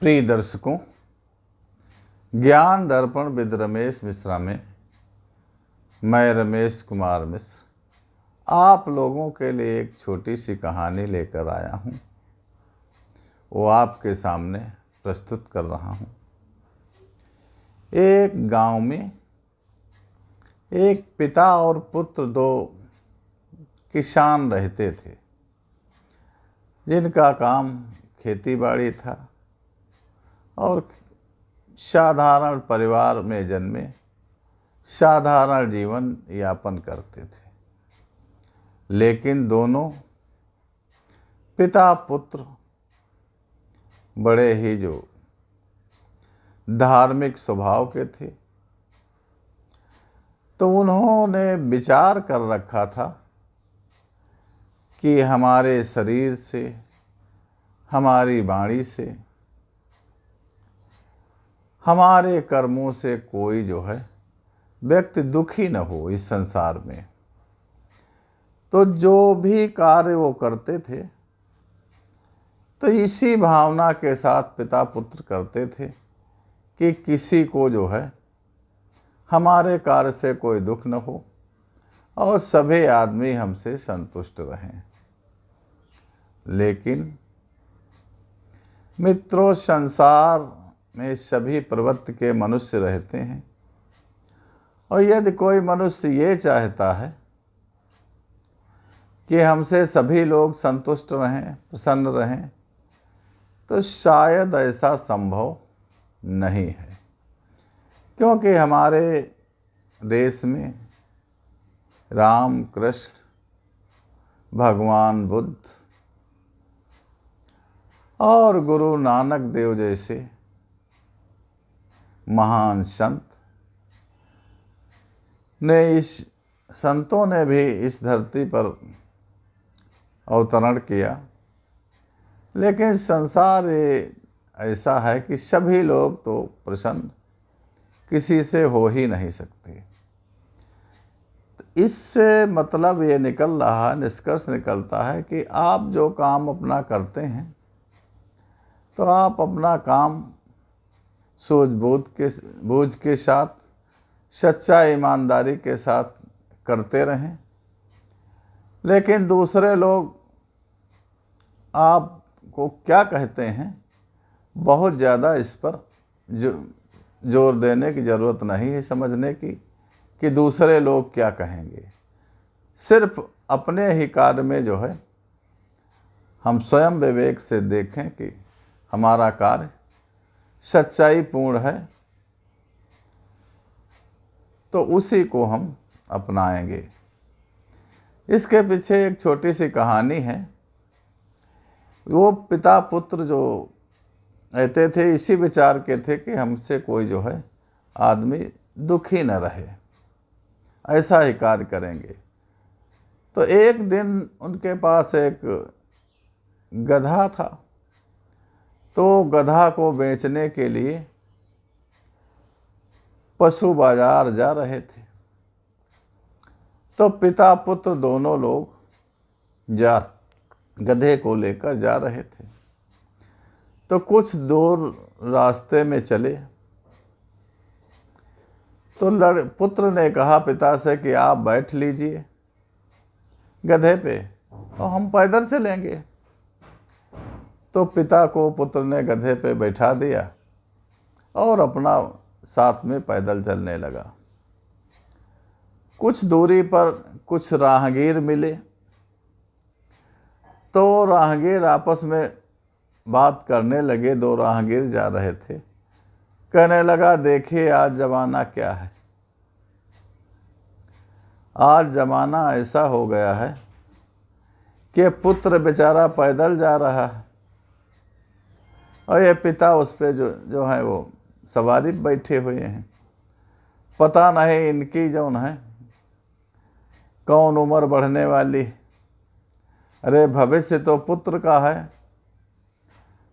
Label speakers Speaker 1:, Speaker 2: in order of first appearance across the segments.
Speaker 1: प्रिय दर्शकों, ज्ञान दर्पण विद रमेश मिश्रा में मैं रमेश कुमार मिश्र आप लोगों के लिए एक छोटी सी कहानी लेकर आया हूँ। वो आपके सामने प्रस्तुत कर रहा हूँ। एक गांव में एक पिता और पुत्र दो किसान रहते थे, जिनका काम खेती बाड़ी था और साधारण परिवार में जन्मे साधारण जीवन यापन करते थे। लेकिन दोनों पिता पुत्र बड़े ही जो धार्मिक स्वभाव के थे, तो उन्होंने विचार कर रखा था कि हमारे शरीर से, हमारी वाणी से, हमारे कर्मों से कोई जो है व्यक्ति दुखी न हो इस संसार में। तो जो भी कार्य वो करते थे, तो इसी भावना के साथ पिता पुत्र करते थे कि किसी को जो है हमारे कार्य से कोई दुख न हो और सभी आदमी हमसे संतुष्ट रहें। लेकिन मित्रों, संसार में सभी प्रवृत्ति के मनुष्य रहते हैं, और यदि कोई मनुष्य ये चाहता है कि हमसे सभी लोग संतुष्ट रहें, प्रसन्न रहें, तो शायद ऐसा संभव नहीं है। क्योंकि हमारे देश में राम कृष्ण, भगवान बुद्ध और गुरु नानक देव जैसे महान संत ने संतों ने भी इस धरती पर अवतरण किया। लेकिन संसार ये ऐसा है कि सभी लोग तो प्रसन्न किसी से हो ही नहीं सकते। तो इससे मतलब ये निकल रहा है, निष्कर्ष निकलता है कि आप जो काम अपना करते हैं, तो आप अपना काम सूझबूझ के साथ, सच्चा ईमानदारी के साथ करते रहें। लेकिन दूसरे लोग आपको क्या कहते हैं, बहुत ज़्यादा इस पर जोर देने की ज़रूरत नहीं है समझने की कि दूसरे लोग क्या कहेंगे। सिर्फ अपने ही कार्य में जो है हम स्वयं विवेक से देखें कि हमारा कार्य सच्चाई पूर्ण है, तो उसी को हम अपनाएंगे। इसके पीछे एक छोटी सी कहानी है। वो पिता पुत्र जो रहते थे, इसी विचार के थे कि हमसे कोई जो है आदमी दुखी न रहे, ऐसा ही कार्य करेंगे। तो एक दिन उनके पास एक गधा था। तो गधा को बेचने के लिए पशु बाजार जा रहे थे। तो पिता पुत्र दोनों लोग गधे को लेकर जा रहे थे। तो कुछ दूर रास्ते में चले, तो पुत्र ने कहा पिता से कि आप बैठ लीजिए गधे पे और हम पैदल चलेंगे। तो पिता को पुत्र ने गधे पे बैठा दिया और अपना साथ में पैदल चलने लगा। कुछ दूरी पर कुछ राहगीर मिले। तो राहगीर आपस में बात करने लगे। दो राहगीर जा रहे थे। कहने लगा, देखिए आज ज़माना क्या है। आज ज़माना ऐसा हो गया है कि पुत्र बेचारा पैदल जा रहा है और ये पिता उस पे जो है वो सवारी बैठे हुए हैं। पता नहीं इनकी जो है कौन उम्र बढ़ने वाली। अरे भविष्य तो पुत्र का है,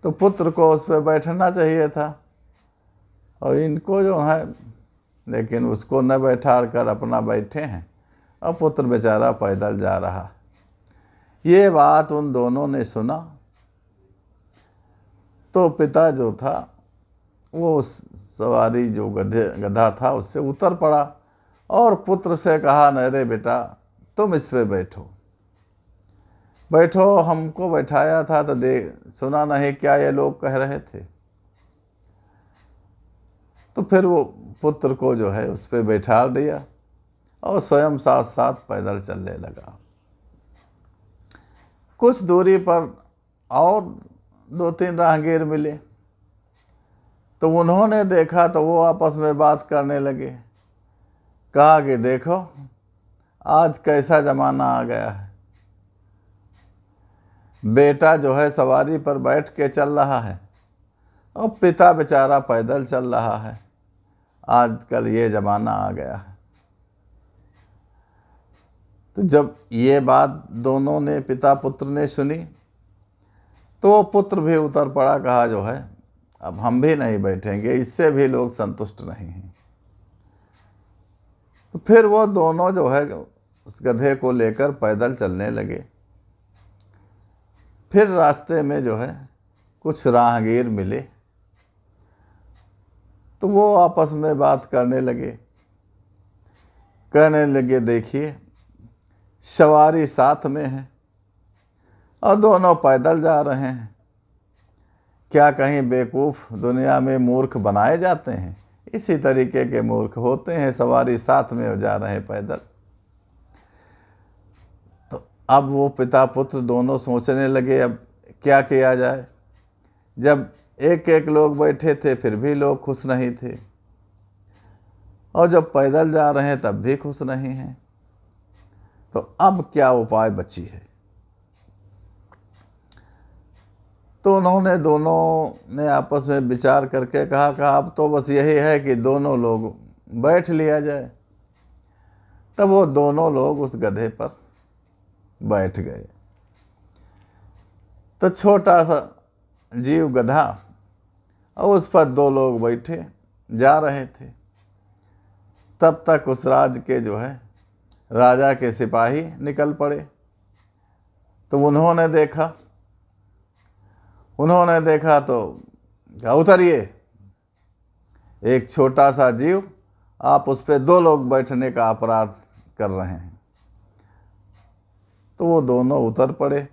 Speaker 1: तो पुत्र को उस पर बैठना चाहिए था, और इनको जो है लेकिन उसको न बैठा कर अपना बैठे हैं और पुत्र बेचारा पैदल जा रहा। ये बात उन दोनों ने सुना तो पिता जो था वो सवारी जो गधा था उससे उतर पड़ा और पुत्र से कहा, अरे बेटा तुम इस पे बैठो बैठो, हमको बैठाया था तो सुना नहीं क्या ये लोग कह रहे थे। तो फिर वो पुत्र को जो है उस पे बैठा दिया और स्वयं साथ साथ पैदल चलने लगा। कुछ दूरी पर और 2-3 राहगीर मिले, तो उन्होंने देखा तो वो आपस में बात करने लगे। कहा कि देखो आज कैसा ज़माना आ गया है, बेटा जो है सवारी पर बैठ के चल रहा है और पिता बेचारा पैदल चल रहा है। आजकल ये ज़माना आ गया है। तो जब ये बात दोनों ने पिता पुत्र ने सुनी तो पुत्र भी उतर पड़ा। कहा जो है अब हम भी नहीं बैठेंगे, इससे भी लोग संतुष्ट नहीं हैं। तो फिर वो दोनों जो है उस गधे को लेकर पैदल चलने लगे। फिर रास्ते में जो है कुछ राहगीर मिले, तो वो आपस में बात करने लगे। कहने लगे देखिए सवारी साथ में है और दोनों पैदल जा रहे हैं, क्या कहीं बेवकूफ़ दुनिया में मूर्ख बनाए जाते हैं? इसी तरीके के मूर्ख होते हैं, सवारी साथ में हो जा रहे हैं पैदल। तो अब वो पिता पुत्र दोनों सोचने लगे अब क्या किया जाए। जब एक एक लोग बैठे थे फिर भी लोग खुश नहीं थे, और जब पैदल जा रहे हैं तब भी खुश नहीं हैं, तो अब क्या उपाय बची है। तो उन्होंने दोनों ने आपस में विचार करके कहा कि अब तो बस यही है कि दोनों लोग बैठ लिया जाए। तब वो दोनों लोग उस गधे पर बैठ गए। तो छोटा सा जीव गधा और उस पर 2 लोग बैठे जा रहे थे। तब तक उस राज के जो है राजा के सिपाही निकल पड़े। तो उन्होंने देखा तो क्या, उतरिए, एक छोटा सा जीव आप उस पर 2 लोग बैठने का अपराध कर रहे हैं। तो वो दोनों उतर पड़े।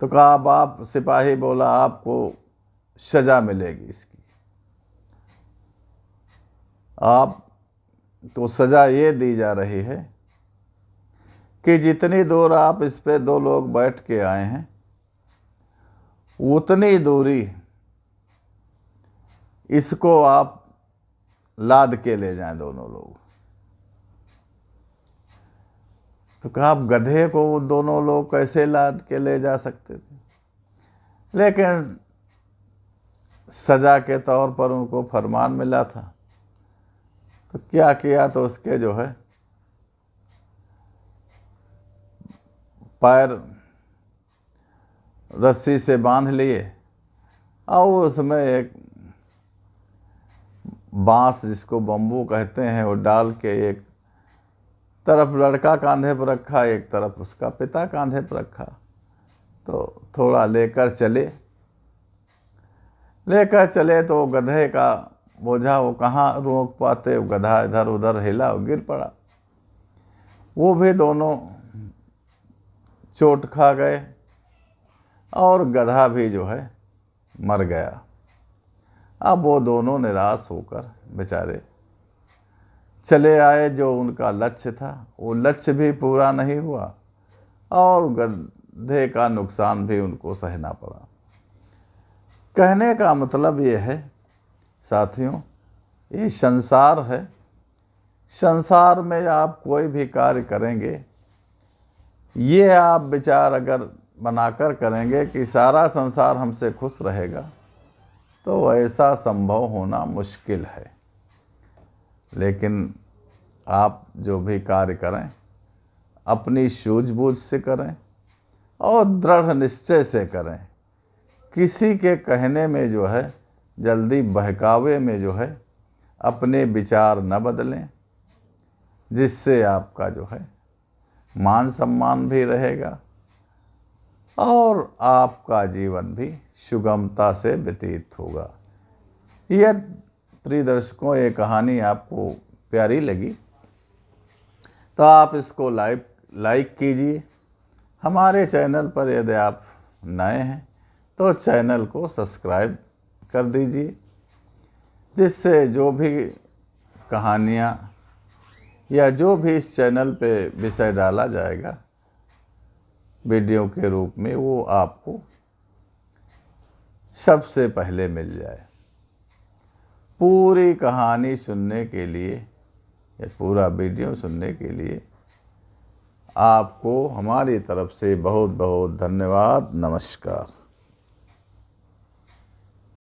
Speaker 1: तो कहा अब आप, सिपाही बोला आपको सजा मिलेगी इसकी, आपको सजा ये दी जा रही है कि जितनी दूर आप इस पे 2 लोग बैठ के आए हैं उतनी दूरी इसको आप लाद के ले जाएं दोनों लोग। तो कहा अब गधे को वो दोनों लोग कैसे लाद के ले जा सकते थे, लेकिन सजा के तौर पर उनको फरमान मिला था। तो क्या किया, तो उसके जो है पैर रस्सी से बांध लिए और उसमें एक बांस जिसको बम्बू कहते हैं वो डाल के एक तरफ लड़का कांधे पर रखा, एक तरफ उसका पिता कांधे पर रखा। तो थोड़ा लेकर चले तो गधे का बोझा वो कहाँ रोक पाते, वो गधा इधर उधर हिला और गिर पड़ा। वो भी दोनों चोट खा गए और गधा भी जो है मर गया। अब वो दोनों निराश होकर बेचारे चले आए। जो उनका लक्ष्य था वो लक्ष्य भी पूरा नहीं हुआ और गधे का नुकसान भी उनको सहना पड़ा। कहने का मतलब ये है साथियों, ये संसार है। संसार में आप कोई भी कार्य करेंगे, ये आप विचार अगर बनाकर करेंगे कि सारा संसार हमसे खुश रहेगा, तो ऐसा संभव होना मुश्किल है। लेकिन आप जो भी कार्य करें अपनी सूझबूझ से करें और दृढ़ निश्चय से करें। किसी के कहने में जो है, जल्दी बहकावे में जो है अपने विचार न बदलें, जिससे आपका जो है मान सम्मान भी रहेगा और आपका जीवन भी सुगमता से व्यतीत होगा। यह प्रिय दर्शकों, ये कहानी आपको प्यारी लगी तो आप इसको लाइक कीजिए। हमारे चैनल पर यदि आप नए हैं तो चैनल को सब्सक्राइब कर दीजिए, जिससे जो भी कहानियाँ या जो भी इस चैनल पे विषय डाला जाएगा वीडियो के रूप में, वो आपको सबसे पहले मिल जाए। पूरी कहानी सुनने के लिए या पूरा वीडियो सुनने के लिए आपको हमारी तरफ से बहुत बहुत धन्यवाद। नमस्कार।